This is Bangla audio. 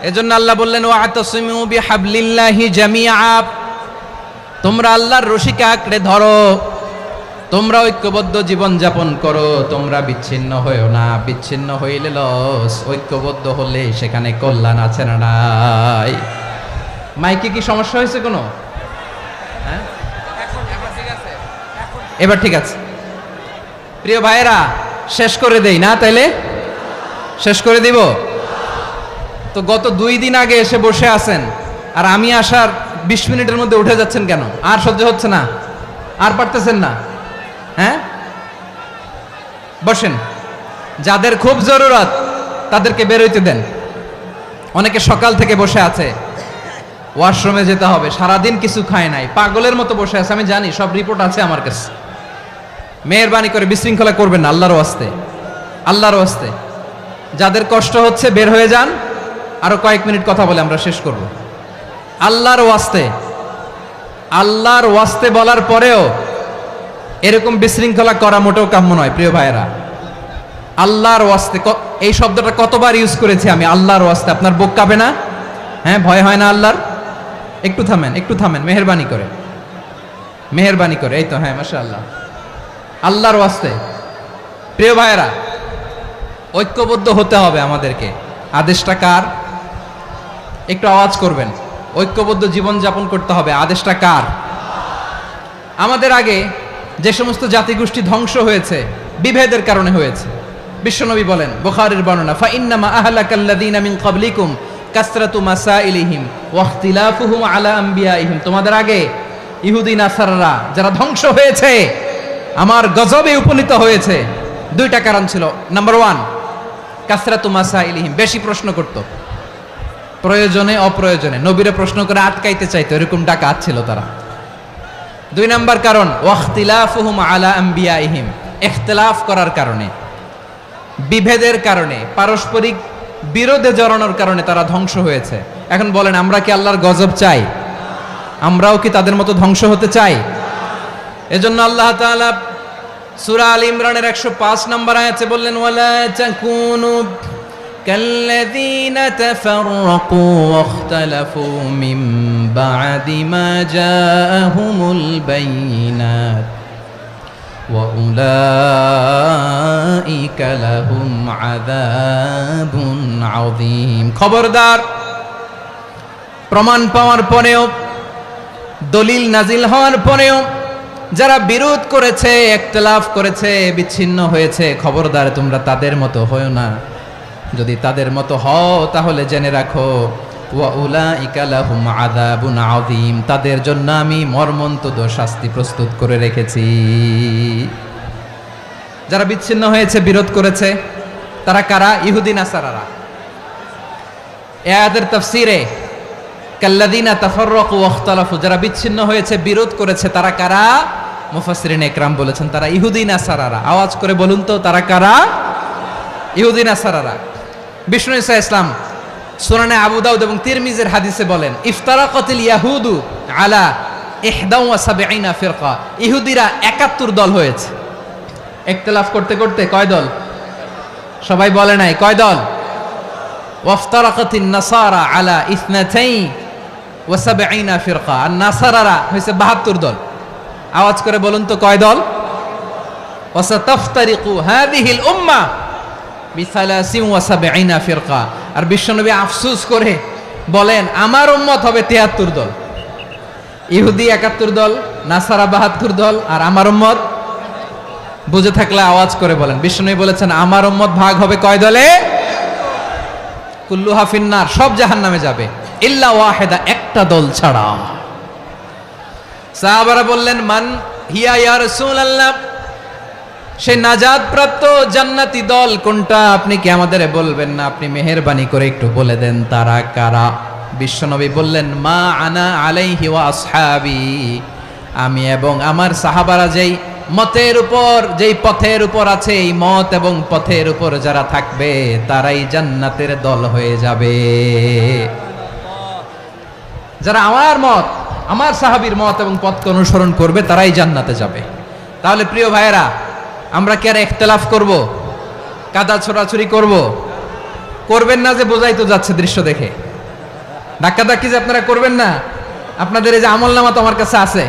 এজন্য আল্লাহ বললেন ওয়াতাসিমু বিহাবলিল্লাহি জামিআ, তোমরা আল্লাহর রশিকে আঁকড়ে ধরো, তোমরা ঐক্যবদ্ধ জীবন যাপন করো, তোমরা বিচ্ছিন্ন হইও না। বিচ্ছিন্ন হইলে লস, ঐক্যবদ্ধ হলে সেখানে কল্যাণ আছে না নাই? মাইকে কি সমস্যা হয়েছে কোনো? হ্যাঁ, এবার ঠিক আছে। প্রিয় ভাইয়েরা, শেষ করে দেই না? তাইলে শেষ করে দিব তো। গত 2 দিন আগে এসে বসে আছেন, আর আমি আসার 20 মিনিটের মধ্যে উঠে যাচ্ছেন কেন? আর সহ্য হচ্ছে না? আর পারতেছেন না? হ্যাঁ, বসেন। যাদের খুব জরুরত তাদেরকে বের হইতে দেন। অনেকে সকাল থেকে বসে আছে, ওয়াশরুমে যেতে হবে, সারাদিন কিছু খায় নাই, পাগলের মতো বসে আছে। আমি জানি, সব রিপোর্ট আছে আমার কাছে। মেহেরবানি করে বিশৃঙ্খলা করবেন না, আল্লাহর ওয়াস্তে, আল্লাহর ওয়াস্তে। যাদের কষ্ট হচ্ছে বের হয়ে যান। আরো কয়েক মিনিট কথা বলে আমরা শেষ করব। আল্লাহর ওয়াস্তে, আল্লাহর ওয়াস্তে বলার পরেও এরকম বিশৃঙ্খলা করা মোটেও কাম্য নয়। প্রিয় ভাইয়েরা, আল্লাহর ওয়াস্তে, এই শব্দটা কতবার ইউজ করেছি আমি, আল্লাহর ওয়াস্তে। আপনার বুক কাঁপে না? হ্যাঁ, ভয় হয় না আল্লাহর? একটু থামেন, একটু থামেন, মেহেরবানি করে, মেহেরবানি করে। এই তো, হ্যাঁ, মাশাআল্লাহ। আল্লাহর ওয়াস্তে প্রিয় ভাইয়েরা, ঐক্যবদ্ধ হতে হবে আমাদেরকে। আদেশটা কার? একটু আওয়াজ করবেন। ঐক্যবদ্ধ জীবন যাপন করতে হবে, আদেশটা কার? আমাদের আগে যে সমস্ত জাতিগোষ্ঠী ধ্বংস হয়েছে বিভেদের কারণে হয়েছে। বিশ্বনবী বলেন, বুখারীর বর্ণনা, ফা ইন্নামা আহলাকাল্লাযীনা মিন ক্বাবলিকুম কাসরাতু মাসাইলিহিম ওয়া ইখতিলাফুহুম আলা আমবিয়াইহিম। তোমাদের আগে ইহুদি নাসারারা যারা ধ্বংস হয়েছে, আমার গজবে উপনীত হয়েছে, 2টা কারণ ছিল। নাম্বার 1, কাসরাতু মাসাইলিহিম, বেশি প্রশ্ন করত, প্রয়োজনে অপ্রয়োজনে নবীরে প্রশ্ন করে আটকাইতে চাইতো, এরকম ডাকাত ছিল তারা। 2 নাম্বার কারণ, ওয়াখতিলাফুহুম আলা আমবিয়াইহিম, ইখতিলাফ করার কারণে, বিভেদের কারণে, পারস্পরিক বিরোধে জড়ানোর কারণে তারা ধ্বংস হয়েছে। এখন বলেন, আমরা কি আল্লাহর গজব চাই? আমরাও কি তাদের মতো ধ্বংস হতে চাই? এজন্য আল্লাহ তাআলা সূরা আল ইমরানের 105 নম্বর আয়াতে বললেন, ওয়ালা তাকুনু কাল্লাযীনা তাফাররাকু ওয়াখতালাফু মিন বা'দি মা জাআহুমুল বাইয়িনাত ওয়া উলাইকা লাহুম আযাবুন আযীম। খবরদার, প্রমাণ পাওয়ার পরেও, দলিল নাজিল হওয়ার পরেও যারা বিরোধ করেছে, ইখতিলাফ করেছে, বিচ্ছিন্ন হয়েছে, খবরদার তোমরা তাদের মতো হয়ো না। যদি তাদের মতো হও তাহলে জেনে রাখো, ওয়া উলাইকা লাহুম আযাবুন আযীম, তাদের জন্য আমি মর্মন্তুদ শাস্তি প্রস্তুত করে রেখেছি। যারা বিচ্ছিন্ন হয়েছে, বিরোধ করেছে, তারা কারা? ইহুদি নাসারারা। এই আয়াতের তাফসীরে কাল্লাযীনা তাফাররাকু ওয়াখতালাফু, যারা বিচ্ছিন্ন হয়েছে, বিরোধ করেছে, তারা কারা? মুফাসসিরিন ইকরাম বলেছেন তারা ইহুদি নাসারারা। আওয়াজ করে বলুন তো, তারা কারা? ইহুদি নাসারারা। বিষ্ণু ঈসা ইসলাম সুনানে আবু দাউদ এবং তিরমিজির হাদিসে বলেন, ইফতারাকাতিল ইয়াহুদু আলা 71 ফিরকা, ইহুদিরা 71 দল হয়েছে। ইখতিলাফ করতে করতে কয় দল? সবাই বলে নাই, কয় দল? ওয়াফতারাকাতিন নাসারা আলা 72 ফিরকা, আর নাসারারা হয়েছে 72 দল। আওয়াজ করে বলুন তো, কয় দল? ওয়াসাতাফতারিকু হাযিহিল উম্মাহ বি73 ফিরকা। আর বিশ্বনবী আফসোস করে বলেন, আমার উম্মত হবে 73 দল। ইহুদি 71 দল, নাসারা 72 দল, আর আমার উম্মত, বুঝে থাকলে আওয়াজ করে বলেন। বিশ্বনবী বলেছেন, আমার উম্মত ভাগ হবে কয় দলে? কুল্লুহা ফিন্নার, সব জাহান্নামে যাবে, ইল্লা ওয়াহিদা, একটা দল ছাড়া। সাহাবারা বললেন, মান হিয়া ইয়া রাসূলুল্লাহ, সে নাজাত প্রাপ্ত জান্নাতি দল কোনটা? আপনি কি আমাদের বলবেন না? আপনি মেহেরবানি করে একটু বলে দেন তারা কারা। বিশ্বনবী বললেন, মা আনা আলাইহি ওয়া আসহাবি, আমি এবং আমার সাহাবারা যেই মতের উপর, যেই পথের উপর আছে, এই মত এবং পথের উপর যারা থাকবে তারাই জান্নাতের দল হয়ে যাবে। যারা আমার মত, আমার সাহাবীর মত এবং পথকে অনুসরণ করবে তারাই জান্নাতে যাবে। তাহলে প্রিয় ভাইয়েরা, আমরা কি আর ইখতিলাফ করব? কাদা ছোড়াছুরি করব? করবেন না যে বোঝাই তো যাচ্ছে দৃশ্য দেখে। ধাক্কাধাক্কি যে আপনারা করবেন না, আপনাদের এই যে আমল নামা তো আমার কাছে আছে,